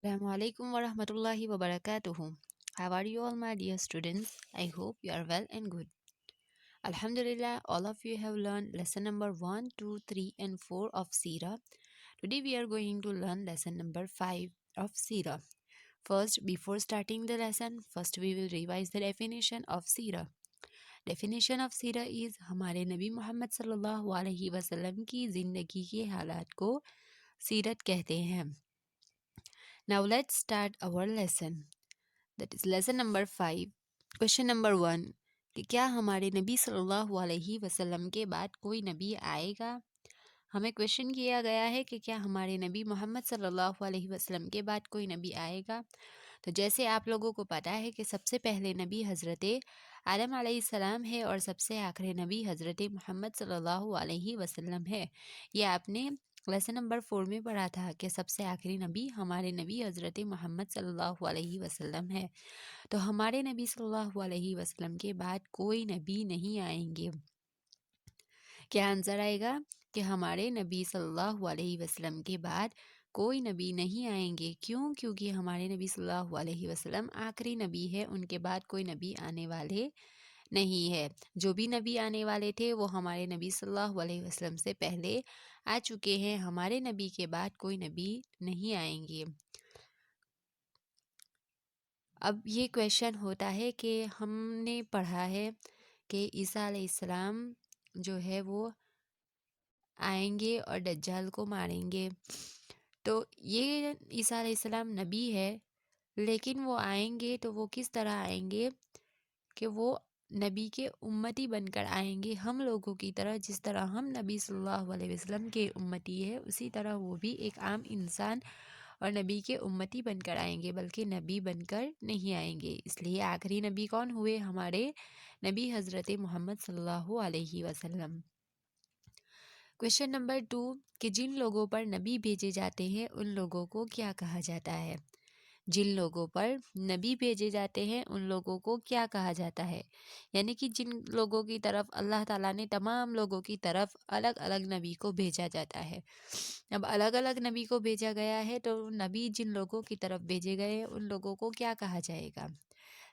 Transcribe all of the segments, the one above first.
Assalamu alaikum wa rahmatullahi wa barakatuhu. How are you all, my dear students? I hope you are well and good. Alhamdulillah, all of you have learned lesson number 1, 2, 3, and 4 of Sirah. Today we are going to learn lesson number 5 of Sirah. First, before starting the lesson, first we will revise the definition of Sirah. Definition of Sirah is हमारे नबी मोहम्मद सल्लल्लाहु अलैहि वसल्लम की ज़िंदगी के हालात को सीरत कहते हैं. Now let's start our lesson. That is lesson number 5. Question number 1 कि क्या हमारे नबी सल्लल्लाहु अलैहि वसल्लम के बाद कोई नबी आएगा. हमें क्वेश्चन किया गया है कि क्या हमारे नबी मोहम्मद सल्लल्लाहु अलैहि वसल्लम के बाद कोई नबी आएगा. तो जैसे आप लोगों को पता है कि सबसे पहले नबी हज़रत आदम अलैहिस्सलाम है और सबसे आखिरी नबी हज़रत मोहम्मद सल्लल्लाहु अलैहि वसल्लम है. ये आपने लेसन नंबर 4 में पढ़ा था कि सबसे आखिरी नबी हमारे नबी हज़रत मोहम्मद सल्लल्लाहु अलैहि वसल्लम है. तो हमारे नबी सल्लल्लाहु अलैहि वसल्लम के बाद कोई नबी नहीं आएंगे. क्या आंसर आएगा कि हमारे नबी सल्लल्लाहु अलैहि वसल्लम के बाद कोई नबी नहीं आएंगे. क्यों? क्योंकि हमारे नबी सल्लल्लाहु अलैहि वसल्लम आखिरी नबी है, उनके बाद कोई नबी आने वाले नहीं है. जो भी नबी आने वाले थे वो हमारे नबी सल्लल्लाहु अलैहि वसल्लम से पहले आ चुके हैं. हमारे नबी के बाद कोई नबी नहीं आएंगे. अब ये क्वेश्चन होता है कि हमने पढ़ा है कि ईसा अलैहिस्सलाम जो है वो आएंगे और दज्जाल को मारेंगे. तो ये ईसा अलैहिस्सलाम नबी है, लेकिन वो आएंगे तो वो किस तरह आएंगे कि वो नबी के उम्मती बनकर आएंगे, हम लोगों की तरह. जिस तरह हम नबी सल्लल्लाहु अलैहि वसल्लम के उम्मती है, उसी तरह वो भी एक आम इंसान और नबी के उम्मती बनकर आएंगे, बल्कि नबी बनकर नहीं आएंगे. इसलिए आखिरी नबी कौन हुए? हमारे नबी हज़रत मोहम्मद सल्लल्लाहु अलैहि वसल्लम. क्वेश्चन नंबर 2 कि जिन लोगों पर नबी भेजे जाते हैं उन लोगों को क्या कहा जाता है. जिन लोगों पर नबी भेजे जाते हैं उन लोगों को क्या कहा जाता है. यानी कि जिन लोगों की तरफ अल्लाह ताला ने तमाम लोगों की तरफ अलग अलग नबी को भेजा जाता है. अब अलग अलग नबी को भेजा गया है, तो नबी जिन लोगों की तरफ भेजे गए उन लोगों को क्या कहा जाएगा.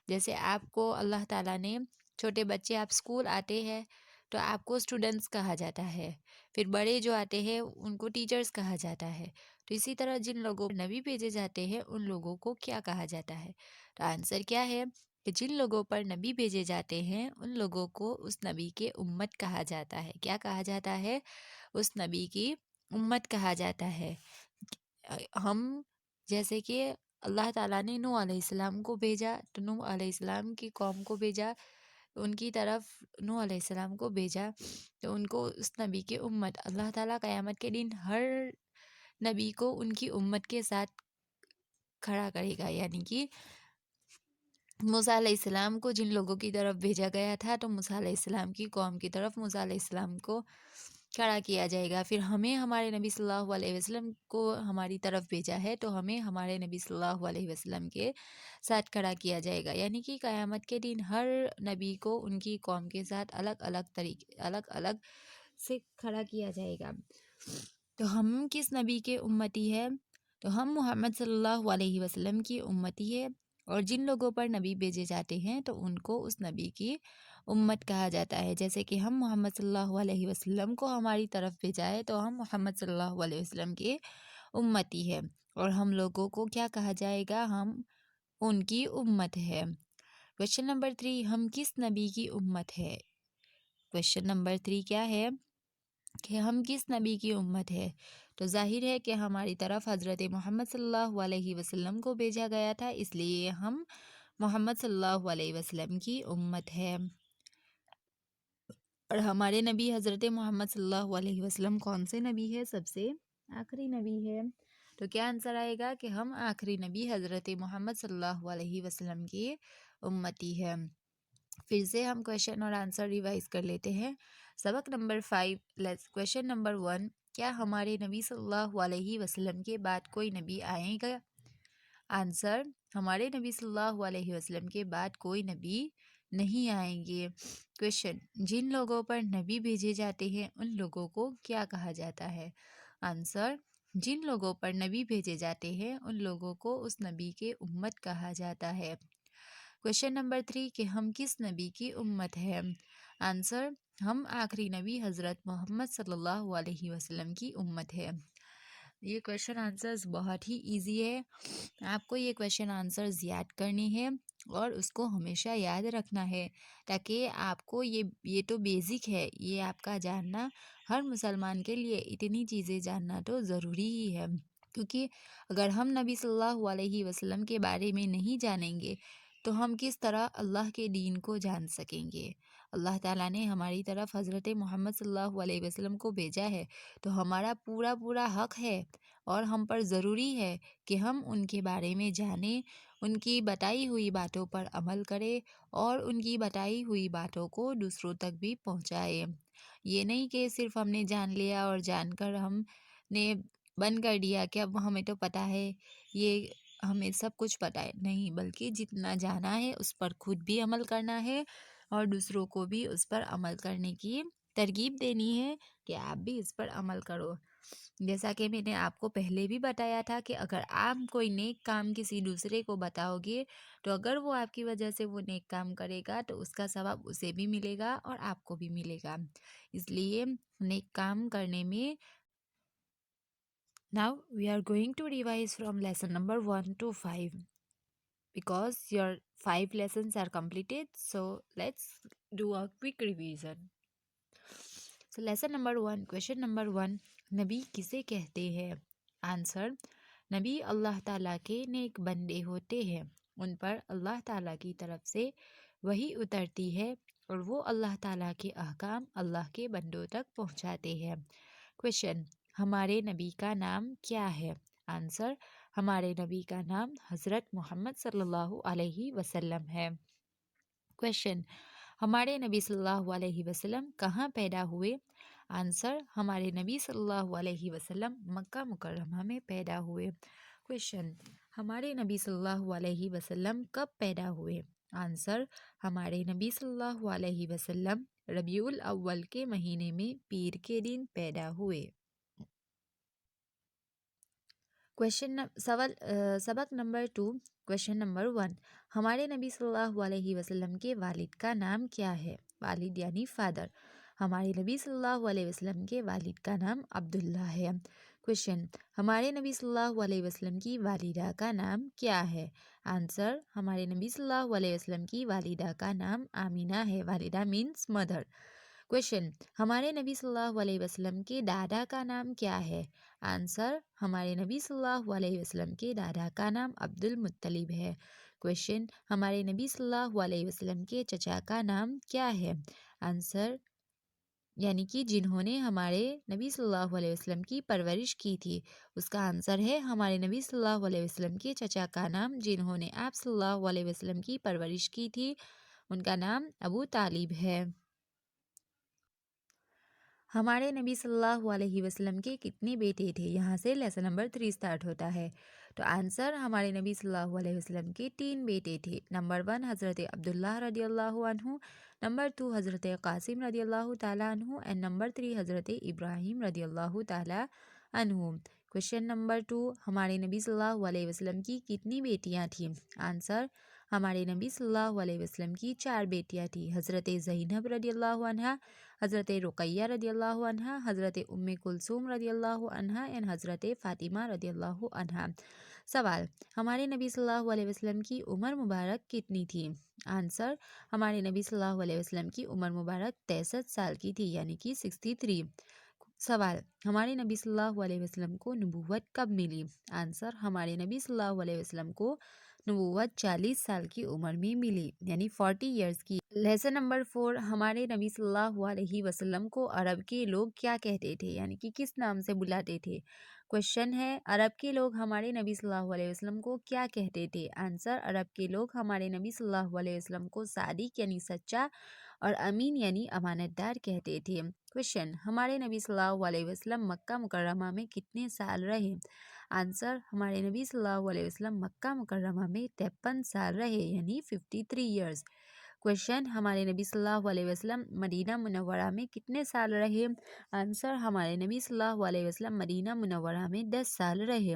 जैसे आपको अल्लाह ताला ने, छोटे बच्चे आप स्कूल आते हैं तो आपको स्टूडेंट्स कहा जाता है. फिर बड़े जो आते हैं उनको टीचर्स कहा जाता है. तो इसी तरह जिन लोगों को नबी भेजे जाते हैं उन लोगों को क्या कहा जाता है. तो आंसर क्या है कि जिन लोगों पर नबी भेजे जाते हैं उन लोगों को उस नबी के उम्मत कहा जाता है. क्या कहा जाता है? उस नबी की उम्मत कहा जाता है. हम जैसे कि अल्लाह ताला ने नूह अलैहिस्सलाम को भेजा, तो नूह अलैहिस्सलाम की कौम को भेजा, उनकी तरफ नूह अलैहिस्सलाम को भेजा, तो उनको उस नबी के उम्मत, अल्लाह ताला क़यामत के दिन हर नबी को उनकी उम्मत के साथ खड़ा करेगा. यानी कि मूसा अलैहिस्सलाम को जिन लोगों की तरफ भेजा गया था, तो मूसा अलैहिस्सलाम की कौम की तरफ मूसा अलैहिस्सलाम को खड़ा किया जाएगा. फिर हमें हमारे नबी सल्लल्लाहु अलैहि वसल्लम को हमारी तरफ भेजा है, तो हमें हमारे नबी सल्लल्लाहु अलैहि वसल्लम के साथ खड़ा किया जाएगा. यानी कि क़यामत के दिन हर नबी को उनकी कौम के साथ अलग अलग से खड़ा किया जाएगा. तो हम किस नबी के उम्मती है? तो हम मोहम्मद सल्लल्लाहु अलैहि वसल्लम की उम्मती है. और जिन लोगों पर नबी भेजे जाते हैं तो उनको उस नबी की उम्मत कहा जाता है. जैसे कि हम मोहम्मद सल्लल्लाहु अलैहि वसल्लम को हमारी तरफ भेजा है, तो हम मोहम्मद सल्लल्लाहु अलैहि वसल्लम के उम्मती है. और हम लोगों को क्या कहा जाएगा? हम उनकी उम्मत है. क्वेश्चन नंबर 3 हम किस नबी की उम्मत है. क्वेश्चन नंबर 3 क्या है कि हम किस नबी की उम्मत है. तो जाहिर है कि हमारी तरफ हज़रत मोहम्मद सल्लल्लाहु अलैहि वसल्लम को भेजा गया था, इसलिए हम मोहम्मद सल्लल्लाहु अलैहि वसल्लम की उम्मत है. और हमारे नबी हज़रत मोहम्मद सल्लल्लाहु अलैहि वसल्लम कौन से नबी है? सबसे आखिरी नबी है. तो क्या आंसर आएगा कि हम आखिरी नबी हज़रत मोहम्मद सल्लल्लाहु अलैहि वसल्लम की उम्मती है. फिर से हम क्वेश्चन और आंसर रिवाइज कर लेते हैं. सबक नंबर 5. क्वेश्चन नंबर 1 क्या हमारे नबी सल्लल्लाहु अलैहि वसल्लम के बाद कोई नबी आएगा. आंसर हमारे नबी सल्लल्लाहु अलैहि वसल्लम के बाद कोई नबी नहीं आएंगे. क्वेश्चन जिन लोगों पर नबी भेजे जाते हैं उन लोगों को क्या कहा जाता है. आंसर جن لوگوں پر نبی بھیجے جاتے ہیں ان لوگوں کو اس نبی کے امت کہا جاتا ہے۔ کوشچن نمبر 3 کہ ہم کس نبی کی امت ہے؟ آنسر، ہم آخری نبی حضرت محمد صلی اللہ علیہ وسلم کی امت ہے۔ یہ کوشچن آنسرز بہت ہی ایزی ہے، آپ کو یہ کوشچن آنسرز یاد کرنے ہیں اور اس کو ہمیشہ یاد رکھنا ہے، تاکہ آپ کو یہ تو بیسک ہے، یہ آپ کا جاننا ہر مسلمان کے لیے اتنی چیزیں جاننا تو ضروری ہی ہے، کیونکہ اگر ہم نبی صلی اللہ علیہ وسلم کے بارے میں نہیں جانیں گے تو ہم کس طرح اللہ کے دین کو جان سکیں گے؟ اللہ تعالیٰ نے ہماری طرف حضرت محمد صلی اللہ علیہ وسلم کو بھیجا ہے، تو ہمارا پورا حق ہے اور ہم پر ضروری ہے کہ ہم ان کے بارے میں جانیں، ان کی بتائی ہوئی باتوں پر عمل کریں اور ان کی بتائی ہوئی باتوں کو دوسروں تک بھی پہنچائیں۔ یہ نہیں کہ صرف ہم نے جان لیا اور جان کر ہم نے بند کر دیا کہ اب ہمیں تو پتہ ہے، یہ ہمیں سب کچھ پتہ ہے، نہیں، بلکہ جتنا جانا ہے اس پر خود بھی عمل کرنا ہے اور دوسروں کو بھی اس پر عمل کرنے کی ترغیب دینی ہے کہ آپ بھی اس پر عمل کرو۔ جیسا کہ میں نے آپ کو پہلے بھی بتایا تھا کہ اگر آپ کوئی نیک کام کسی دوسرے کو بتاؤ گے تو اگر وہ آپ کی وجہ سے وہ نیک کام کرے گا تو اس کا ثواب اسے بھی ملے گا اور آپ کو بھی ملے گا، اس لیے نیک کام کرنے میں۔ Now we are going to revise from lesson number 1 to 5 because your 5 lessons are completed, so let's do a quick revision. So lesson number 1, question number 1, نبی کسے کہتے ہیں؟ آنسر، نبی اللہ تعالیٰ کے نیک بندے ہوتے ہیں، ان پر اللہ تعالیٰ کی طرف سے وحی اترتی ہے اور وہ اللہ تعالیٰ کے احکام اللہ کے بندوں تک پہنچاتے ہیں۔ کویشچن، ہمارے نبی کا نام کیا ہے؟ آنسر، ہمارے نبی کا نام حضرت محمد صلی اللہ علیہ وسلم ہے۔ کویشچن، ہمارے نبی صلی اللہ علیہ وسلم کہاں پیدا ہوئے؟ آنسر، ہمارے نبی صلی اللہ علیہ وسلم مکہ مکرمہ میں پیدا ہوئے۔ کویشچن، ہمارے نبی صلی اللہ علیہ وسلم کب پیدا ہوئے؟ آنسر، ہمارے نبی صلی اللہ علیہ وسلم ربیع الاول کے مہینے میں پیر کے دن پیدا ہوئے۔ سبق نمبر 2، کویشچن نمبر 1، ہمارے نبی صلی اللہ علیہ وسلم کے والد کا نام کیا ہے؟ والد یعنی فادر، ہمارے نبی صلی اللہ علیہ وسلم کے والد کا نام عبداللہ ہے۔ کویشچن، ہمارے نبی صلی اللہ علیہ وسلم کی والدہ کا نام کیا ہے؟ آنسر، ہمارے نبی صلی اللہ علیہ وسلم کی والدہ کا نام آمینہ ہے، والدہ مینس مدر۔ کویشچن، ہمارے نبی صلی اللہ علیہ وسلم کے دادا کا نام کیا ہے؟ آنسر، ہمارے نبی صلی اللہ علیہ وسلم کے دادا کا نام عبد المطلب ہے۔ کویشچن، ہمارے نبی صلی اللہ علیہ وسلم کے چچا کا نام کیا ہے؟ آنسر، یعنی کہ جنہوں نے ہمارے نبی صلی اللہ علیہ وسلم کی پرورش کی تھی، اس کا آنسر ہے ہمارے نبی صلی اللہ علیہ وسلم کے چچا کا نام جنہوں نے آپ صلی اللہ علیہ وسلم کی پرورش کی تھی، ان کا نام ابو طالب ہے۔ ہمارے نبی صلی اللہ علیہ وسلم کے کتنے بیٹے تھے؟ یہاں سے لیسن نمبر 3 سٹارٹ ہوتا ہے، تو آنسر، ہمارے نبی صلی اللہ علیہ وسلم کے 3 بیٹے تھے۔ نمبر 1 حضرت عبداللہ رضی اللہ عنہ، نمبر 2 حضرت قاسم رضی اللہ تعالیٰ عنہ، اینڈ نمبر 3 حضرت ابراہیم رضی اللہ تعالیٰ عنہ۔ کویشچن نمبر 2، ہمارے نبی صلی اللہ علیہ وسلم کی کتنی بیٹیاں تھیں؟ آنسر، ہمارے نبی صلی اللہ علیہ وسلم کی 4 بیٹیاں تھیں، حضرت زینب رضی اللہ عنہ، حضرت رقیہ رضی اللہ عنہ، حضرت ام کلثوم رضی اللہ عنہ، اینڈ حضرت فاطمہ رضی اللہ عنہ۔ سوال، ہمارے نبی صلی اللہ علیہ وسلم کی عمر مبارک کتنی تھی؟ آنسر، ہمارے نبی صلی اللہ علیہ وسلم کی عمر مبارک 63 سال کی تھی، یعنی کہ 63۔ سوال، ہمارے نبی صلی اللہ علیہ وسلم کو نبوت کب ملی؟ آنسر، ہمارے نبی صلی اللہ علیہ وسلم کو نبوت 40 سال کی عمر میں ملی، یعنی 40 ایئرس کی۔ لیسن نمبر 4، ہمارے نبی صلی اللہ علیہ وسلم کو عرب کے لوگ کیا کہتے تھے، یعنی کہ کس نام سے بلاتے تھے؟ کویشچن ہے، عرب کے لوگ ہمارے نبی صلی اللہ علیہ وسلم کو کیا کہتے تھے؟ آنسر، عرب کے لوگ ہمارے نبی صلی اللہ علیہ وسلم کو صادق یعنی سچا اور امین یعنی امانت دار کہتے تھے۔ کویشچن، ہمارے نبی صلی اللہ علیہ وسلم مکہ مکرمہ میں کتنے سال رہے؟ آنسر، ہمارے نبی صلی اللہ علیہ وسلم مکہ مکرمہ میں 53 سال رہے، یعنی 53 ایئرس۔ क्वेश्चन हमारे नबी सल्लल्लाहु अलैहि वसल्लम मदीना मुनव्वरा में कितने साल रहे? आंसर हमारे नबी सल्लल्लाहु अलैहि वसल्लम मदीना मुनव्वरा में 10 साल रहे।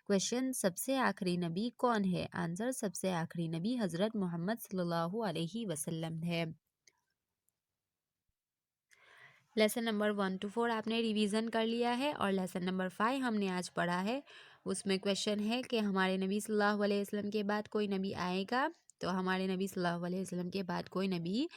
क्वेश्चन सबसे आखिरी नबी कौन है? आंसर सबसे आखिरी नबी हज़रत मोहम्मद सल्लल्लाहु अलैहि वसल्लम है। लेसन नंबर 1 to 4 आपने रिवीजन कर लिया है और लेसन नंबर 5 हमने आज पढ़ा है। उसमें क्वेश्चन है कि हमारे नबी सल्लल्लाहु अलैहि वसल्लम के बाद कोई नबी आएगा? तो हमारे नबी सल्लल्लाहु अलैहि वसल्लम के बाद कोई नबी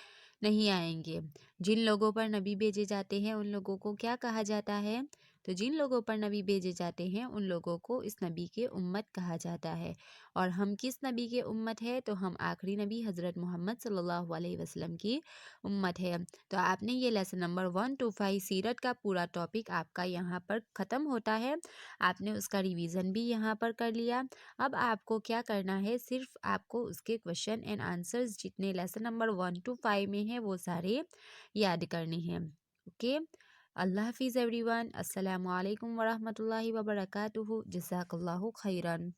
नहीं आएंगे। जिन लोगों पर नबी भेजे जाते हैं उन लोगों को क्या कहा जाता है? तो जिन लोगों पर नबी भेजे जाते हैं उन लोगों को इस नबी के उम्मत कहा जाता है। और हम किस नबी के उम्मत है? तो हम आखिरी नबी हज़रत मोहम्मद सल्लल्लाहु अलैहि वसल्लम की उम्मत है। तो आपने ये लेसन नंबर 1 to 5 सीरत का पूरा टॉपिक आपका यहाँ पर ख़त्म होता है। आपने उसका रिवीजन भी यहाँ पर कर लिया। अब आपको क्या करना है, सिर्फ आपको उसके क्वेश्चन एंड आंसर्स जितने लेसन नंबर 1 to 5 में हैं वो सारे याद करने हैं। ओके, अल्लाह हाफिज़ एवरीवन। अस्सलामु अलैकुम वरहमतुल्लाहि वबरकातुहू। जज़ाकल्लाहु खैरन।